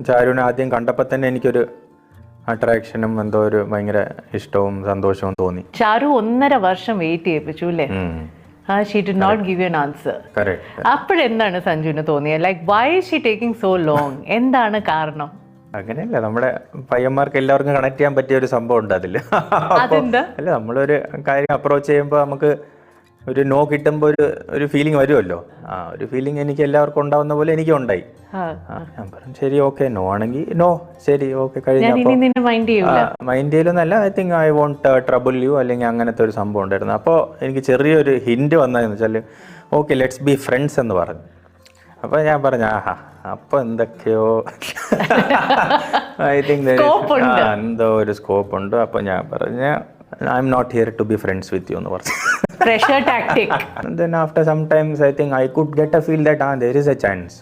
ചാരുവിനെ ആദ്യം കണ്ടപ്പോൾ തന്നെ എനിക്കൊരു അട്രാക്ഷനും എന്തോ ഒരു ഭയങ്കര ഇഷ്ടവും സന്തോഷവും തോന്നി. ചാരു 1.5 വർഷം വെയിറ്റ് ചെയ്യിപ്പിച്ചു അല്ലേ? She did not give you an answer. അപ്പോഴെന്താണ് സഞ്ജുവിന് തോന്നിയത്? Like why is she taking so long? എന്താണ് കാരണം? അങ്ങനെയല്ല, നമ്മുടെ പയ്യന്മാർക്ക് എല്ലാവർക്കും കണക്ട് ചെയ്യാൻ പറ്റിയ ഒരു സംഭവം ഉണ്ട് അതിൽ. അല്ല, നമ്മളൊരു കാര്യം അപ്രോച്ച് ചെയ്യുമ്പോൾ നമുക്ക് ഒരു നോ കിട്ടുമ്പോൾ ഒരു ഫീലിംഗ് വരുമല്ലോ. ആ ഒരു ഫീലിംഗ് എനിക്ക് എല്ലാവർക്കും ഉണ്ടാവുന്ന പോലെ എനിക്കും ഉണ്ടായി. ഞാൻ പറഞ്ഞു ശരി, ഓക്കെ, നോ ആണെങ്കിൽ നോ, ശരി, ഓക്കെ, കഴിഞ്ഞപ്പോൾ മൈൻഡ് ചെയ്യലൊന്നല്ല. I think I won't trouble you, അല്ലെങ്കിൽ അങ്ങനത്തെ ഒരു സംഭവം ഉണ്ടായിരുന്നു. അപ്പോൾ എനിക്ക് ചെറിയൊരു ഹിൻഡ് വന്നതെന്ന് വെച്ചാൽ ഓക്കെ ലെറ്റ്സ് ബി ഫ്രണ്ട്സ് എന്ന് പറഞ്ഞു. അപ്പോൾ ഞാൻ പറഞ്ഞു ആഹാ, അപ്പോൾ എന്തൊക്കെയോ ഐ തിങ്ക് എന്തോ ഒരു സ്കോപ്പ് ഉണ്ട്. അപ്പോൾ ഞാൻ പറഞ്ഞു I'm not here to be friends with you എന്ന് പറഞ്ഞു. Pressure tactic. And then after some times I think I could get a feel that there is a chance.